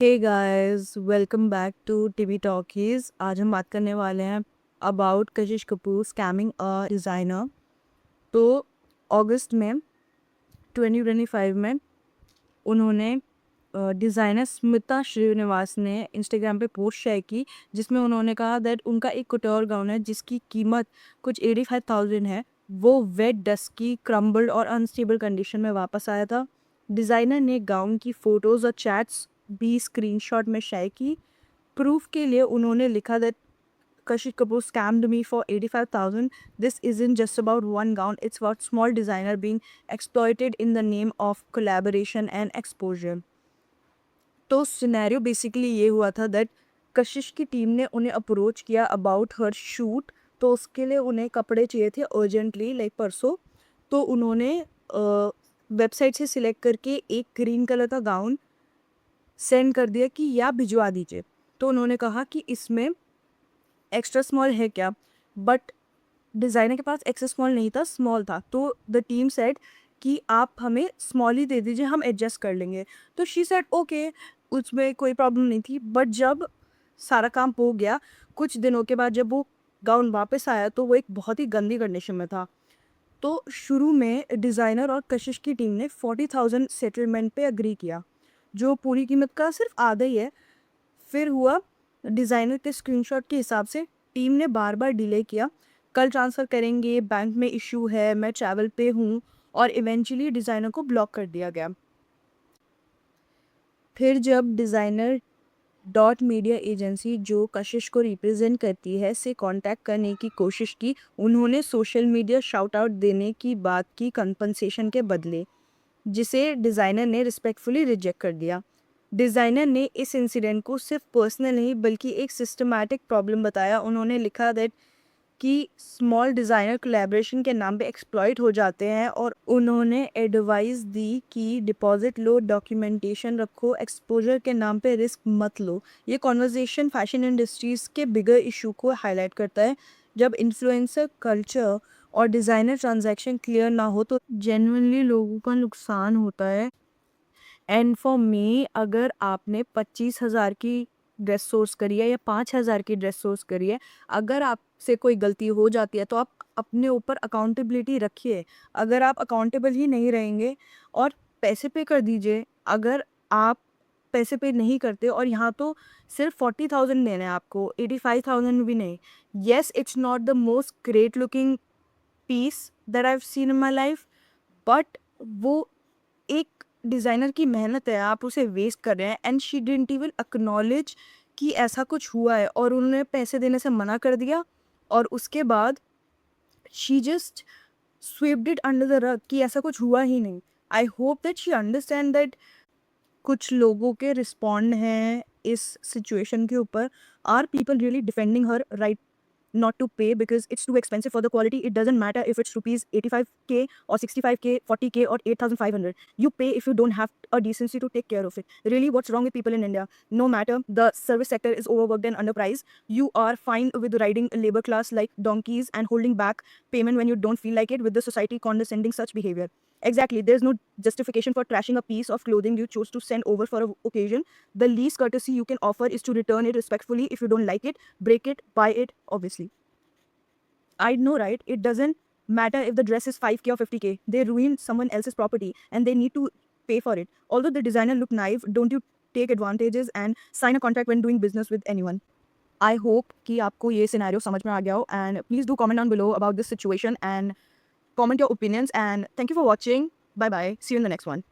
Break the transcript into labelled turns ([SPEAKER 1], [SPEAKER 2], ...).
[SPEAKER 1] Hey guys, welcome back to TV talkies. आज हम बात करने वाले हैं about Kashish Kapoor scamming a designer. तो अगस्त में 2025 में उन्होंने डिज़ाइनर स्मिता श्रीनिवास ने इंस्टाग्राम पे पोस्ट शेयर की, जिसमें उन्होंने कहा दैट उनका एक कुटौर गाउन है जिसकी कीमत कुछ 85,000 है, वो वेट, डस्की, क्रम्बल्ड और अनस्टेबल कंडीशन में वापस आया था। डिज़ाइनर ने गाउन की फ़ोटोज़ और चैट्स भी स्क्रीनशॉट में शेयर की। प्रूफ के लिए उन्होंने लिखा that Kashif Kapoor scammed me for 85,000. This isn't just about one gown, it's about small designer being exploited in the name of collaboration and exposure. तो सिनेरियो बेसिकली ये हुआ था दैट कशिश की टीम ने उन्हें अप्रोच किया अबाउट हर शूट। तो उसके लिए उन्हें कपड़े चाहिए थे अर्जेंटली, लाइक परसों। तो उन्होंने वेबसाइट से सिलेक्ट करके एक ग्रीन कलर का गाउन सेंड कर दिया कि या भिजवा दीजिए। तो उन्होंने कहा कि इसमें एक्स्ट्रा स्मॉल है क्या, बट डिज़ाइनर के पास एक्स्ट्रा स्मॉल नहीं था, स्मॉल था। तो द टीम सेड कि आप हमें स्मॉल ही दे दीजिए, हम एडजस्ट कर लेंगे। तो शी सेड ओके, उसमें कोई प्रॉब्लम नहीं थी। बट जब सारा काम हो गया, कुछ दिनों के बाद जब वो गाउन वापस आया तो वो एक बहुत ही गंदी कंडीशन में था। तो शुरू में डिज़ाइनर और कशिश की टीम ने 40,000 सेटलमेंट पे अग्री किया, जो पूरी कीमत का सिर्फ आधा ही है। फिर हुआ डिज़ाइनर के स्क्रीनशॉट के हिसाब से टीम ने बार बार डिले किया, कल ट्रांसफ़र करेंगे, बैंक में इशू है, मैं ट्रैवल पे हूँ, और इवेंचुअली डिज़ाइनर को ब्लॉक कर दिया गया। फिर जब डिज़ाइनर डॉट मीडिया एजेंसी, जो कशिश को रिप्रेजेंट करती है, से कांटेक्ट करने की कोशिश की, उन्होंने सोशल मीडिया शाउट आउट देने की बात की कंपनसेशन के बदले, जिसे डिज़ाइनर ने रिस्पेक्टफुली रिजेक्ट कर दिया। डिज़ाइनर ने इस इंसिडेंट को सिर्फ पर्सनल नहीं बल्कि एक सिस्टमैटिक प्रॉब्लम बताया। उन्होंने लिखा दैट कि स्मॉल डिज़ाइनर कोलैबोरेशन के नाम पे एक्सप्लॉइट हो जाते हैं, और उन्होंने एडवाइस दी कि डिपॉजिट लो, डॉक्यूमेंटेशन रखो, एक्सपोजर के नाम पे रिस्क मत लो। ये कॉन्वर्जेसन फैशन इंडस्ट्रीज़ के बिगर इशू को हाईलाइट करता है। जब इन्फ्लुएंसर कल्चर और डिज़ाइनर ट्रांजैक्शन क्लियर ना हो तो जेन्युइनली लोगों का नुकसान होता है। एंड फॉर मी, अगर आपने 25,000 की ड्रेस सोर्स करी है या 5,000 की ड्रेस सोर्स करी है, अगर आपसे कोई गलती हो जाती है तो आप अपने ऊपर अकाउंटेबिलिटी रखिए। अगर आप अकाउंटेबल ही नहीं रहेंगे, और पैसे पे कर दीजिए। अगर आप पैसे पे नहीं करते, और यहाँ तो सिर्फ 40,000 देना है आपको, 85,000 भी नहीं। Yes, it's not the most great looking piece that I have seen in my life, but वो एक डिज़ाइनर की मेहनत है, आप उसे वेस्ट कर रहे हैं। And she didn't even acknowledge कि ऐसा कुछ हुआ है, और उन्होंने पैसे देने से मना कर दिया। और उसके बाद she just swept it under the rug कि ऐसा कुछ हुआ ही नहीं। I hope that she understand that कुछ लोगों के रिस्पॉन्ड हैं इस सिचुएशन के ऊपर। Are people really defending her right not to pay because it's too expensive for the quality? It doesn't matter if it's rupees 85k or 65k, 40k or 8,500. You pay if you don't have a decency to take care of it. Really, what's wrong with people in India? No matter, the service sector is overworked and underpriced. You are fine with riding a labor class like donkeys and holding back payment when you don't feel like it, with the society condescending such behavior. Exactly, there's no justification for trashing a piece of clothing you chose to send over for an occasion. The least courtesy you can offer is to return it respectfully. If you don't like it, break it, buy it, obviously. I know, right? It doesn't matter if the dress is 5k or 50k. They ruined someone else's property and they need to pay for it. Although the designer looked naive, don't you take advantages and sign a contract when doing business with anyone. I hope कि आपको ये scenario समझ में आ गया हो, and please do comment down below about this situation and comment your opinions, and thank you for watching. Bye bye. See you in the next one.